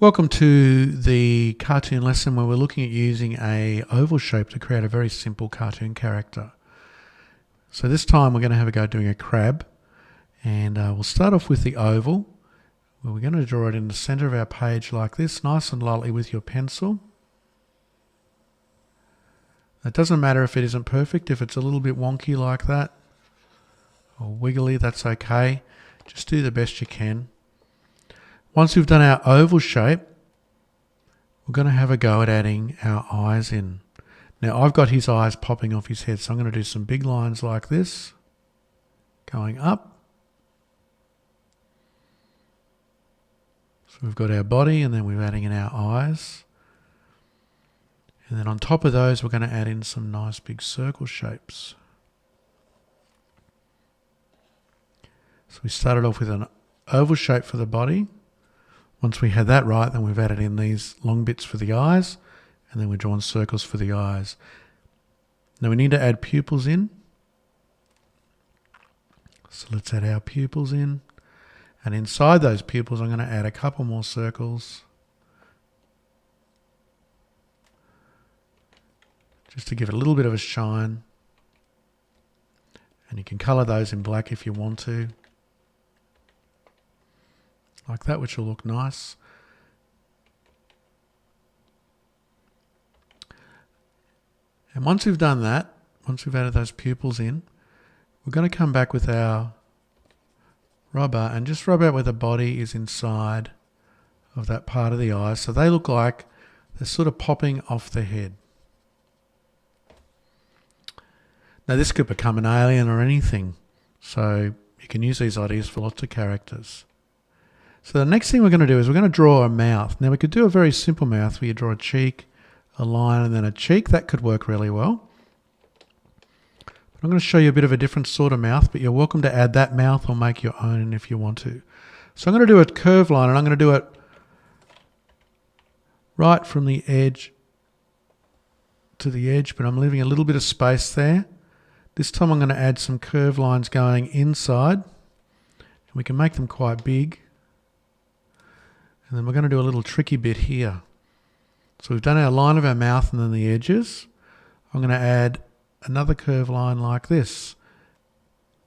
Welcome to the cartoon lesson where we're looking at using an oval shape to create a very simple cartoon character. So this time we're going to have a go doing a crab, and we'll start off with the oval, where we're going to draw it in the center of our page like this, nice and lightly with your pencil. It doesn't matter if it isn't perfect, if it's a little bit wonky like that, or wiggly, that's okay. Just do the best you can. Once we've done our oval shape, we're going to have a go at adding our eyes in. Now I've got his eyes popping off his head, so I'm going to do some big lines like this, going up. So we've got our body, and then we're adding in our eyes. And then on top of those, we're going to add in some nice big circle shapes. So we started off with an oval shape for the body. Once we had that right, then we've added in these long bits for the eyes, and then we're drawing circles for the eyes. Now we need to add pupils in. So let's add our pupils in. And inside those pupils, I'm going to add a couple more circles, just to give it a little bit of a shine. And you can colour those in black if you want to, like that, which will look nice. And once we've done that, once we've added those pupils in, we're going to come back with our rubber and just rub out where the body is inside of that part of the eye, so they look like they're sort of popping off the head. Now this could become an alien or anything, so you can use these ideas for lots of characters. So the next thing we're going to do is we're going to draw a mouth. Now we could do a very simple mouth where you draw a cheek, a line, and then a cheek. That could work really well. But I'm going to show you a bit of a different sort of mouth, but you're welcome to add that mouth or make your own if you want to. So I'm going to do a curved line, and I'm going to do it right from the edge to the edge, but I'm leaving a little bit of space there. This time I'm going to add some curved lines going inside, and we can make them quite big. And then we're going to do a little tricky bit here. So we've done our line of our mouth and then the edges. I'm going to add another curved line like this.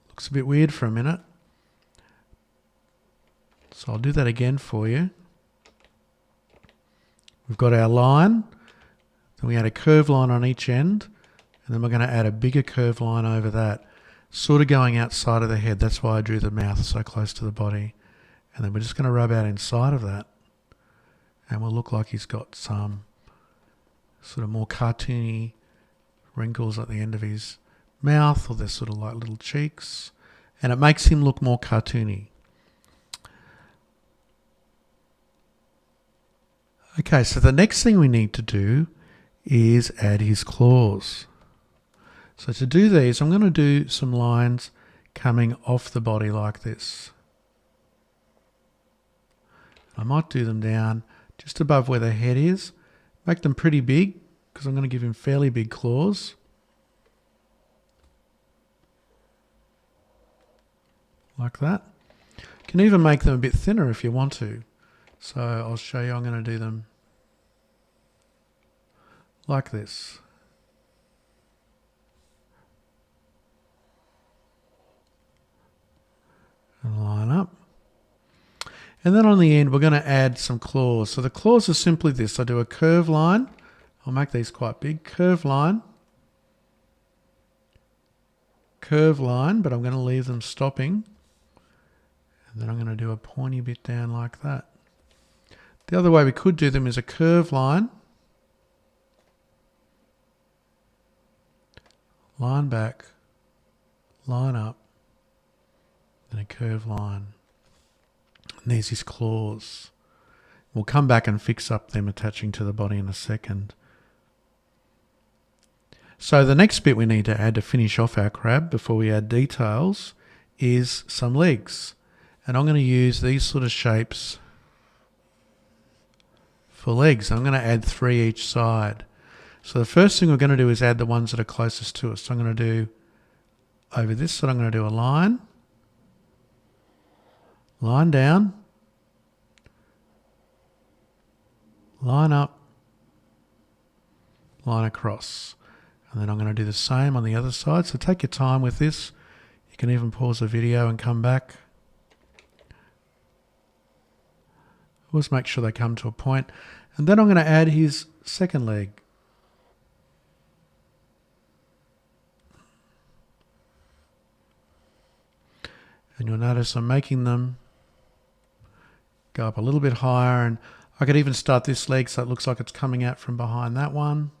Looks a bit weird for a minute. So I'll do that again for you. We've got our line. Then we add a curved line on each end. And then we're going to add a bigger curved line over that, sort of going outside of the head. That's why I drew the mouth so close to the body. And then we're just going to rub out inside of that. And we'll look like he's got some sort of more cartoony wrinkles at the end of his mouth, or they're sort of like little cheeks. And it makes him look more cartoony. Okay, so the next thing we need to do is add his claws. So to do these, I'm going to do some lines coming off the body like this. I might do them down just above where the head is. Make them pretty big, because I'm going to give him fairly big claws. Like that. You can even make them a bit thinner if you want to. So I'll show you, I'm going to do them like this. And line up. And then on the end, we're going to add some claws. So the claws are simply this. I do a curved line. I'll make these quite big. Curved line. Curved line, but I'm going to leave them stopping. And then I'm going to do a pointy bit down like that. The other way we could do them is a curved line. Line back. Line up. And a curved line. And there's his claws. We'll come back and fix up them attaching to the body in a second. So the next bit we need to add to finish off our crab before we add details is some legs. And I'm going to use these sort of shapes for legs. I'm going to add 3 each side. So the first thing we're going to do is add the ones that are closest to us. So I'm going to do over this side, I'm going to do a line down, line up, line across. And then I'm going to do the same on the other side. So take your time with this. You can even pause the video and come back. Always make sure they come to a point. And then I'm going to add his second leg. And you'll notice I'm making them go up a little bit higher, and I could even start this leg so it looks like it's coming out from behind that one.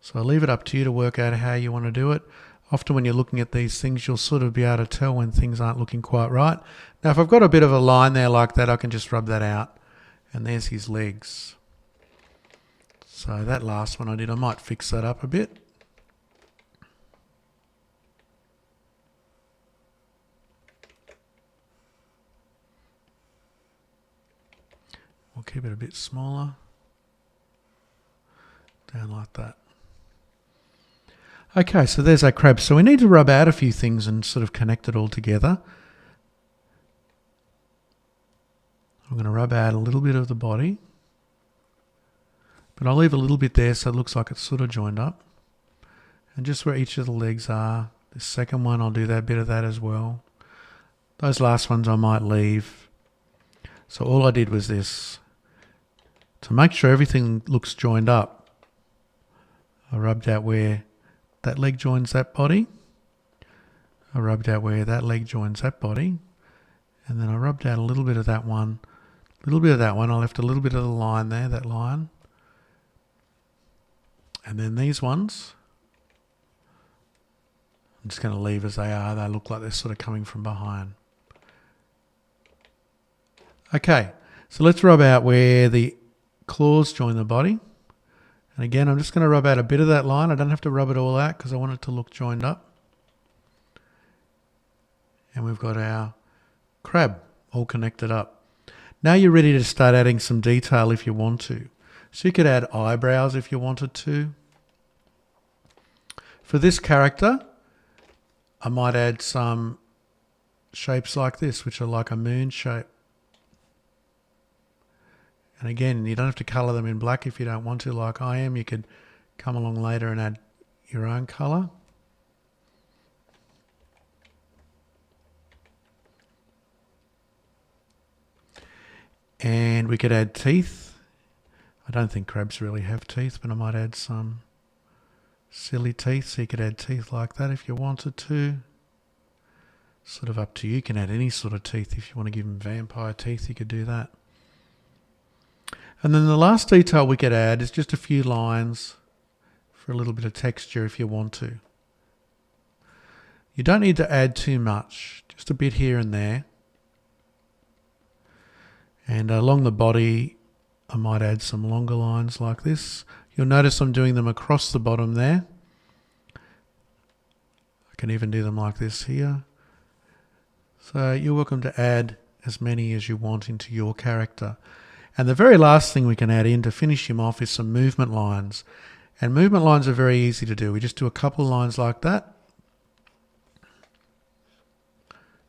So I'll leave it up to you to work out how you want to do it. Often when you're looking at these things, you'll sort of be able to tell when things aren't looking quite right. Now, if I've got a bit of a line there like that, I can just rub that out. And there's his legs. So that last one I did, I might fix that up a bit. We'll keep it a bit smaller. Down like that. Okay, so there's our crab. So we need to rub out a few things and sort of connect it all together. I'm going to rub out a little bit of the body. But I'll leave a little bit there so it looks like it's sort of joined up. And just where each of the legs are, the second one, I'll do that bit of that as well. Those last ones I might leave. So all I did was this. To make sure everything looks joined up, I rubbed out where that leg joins that body. I rubbed out where that leg joins that body. And then I rubbed out a little bit of that one, a little bit of that one. I left a little bit of the line there, that line. And then these ones, I'm just going to leave as they are. They look like they're sort of coming from behind. Okay, so let's rub out where the claws join the body. And again, I'm just going to rub out a bit of that line. I don't have to rub it all out because I want it to look joined up. And we've got our crab all connected up. Now you're ready to start adding some detail if you want to. So you could add eyebrows if you wanted to. For this character, I might add some shapes like this, which are like a moon shape. And again, you don't have to colour them in black if you don't want to, like I am. You could come along later and add your own colour. And we could add teeth. I don't think crabs really have teeth, but I might add some silly teeth. So you could add teeth like that if you wanted to. Sort of up to you. You can add any sort of teeth. If you want to give them vampire teeth, you could do that. And then the last detail we could add is just a few lines for a little bit of texture if you want to. You don't need to add too much, just a bit here and there. And along the body, I might add some longer lines like this. You'll notice I'm doing them across the bottom there. I can even do them like this here. So you're welcome to add as many as you want into your character. And the very last thing we can add in to finish him off is some movement lines. And movement lines are very easy to do. We just do a couple of lines like that.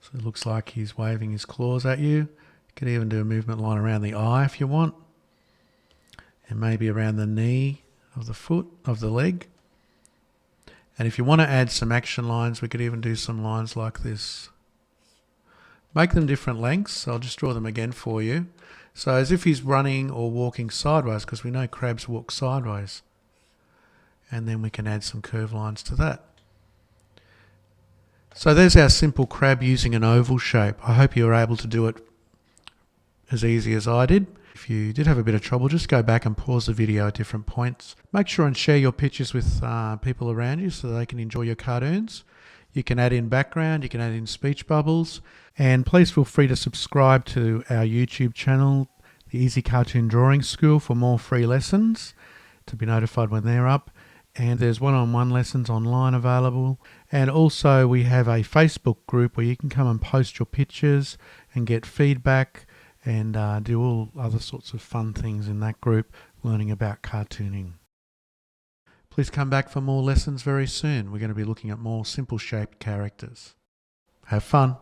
So it looks like he's waving his claws at you. You could even do a movement line around the eye if you want. And maybe around the knee of the foot, of the leg. And if you want to add some action lines, we could even do some lines like this. Make them different lengths. So I'll just draw them again for you. So as if he's running or walking sideways, because we know crabs walk sideways. And then we can add some curve lines to that. So there's our simple crab using an oval shape. I hope you were able to do it as easy as I did. If you did have a bit of trouble, just go back and pause the video at different points. Make sure and share your pictures with people around you so they can enjoy your cartoons. You can add in background, you can add in speech bubbles, and please feel free to subscribe to our YouTube channel, the Easy Cartoon Drawing School, for more free lessons to be notified when they're up. And there's one-on-one lessons online available. And also we have a Facebook group where you can come and post your pictures and get feedback. and do all other sorts of fun things in that group, learning about cartooning. Please come back for more lessons very soon. We're going to be looking at more simple shaped characters. Have fun.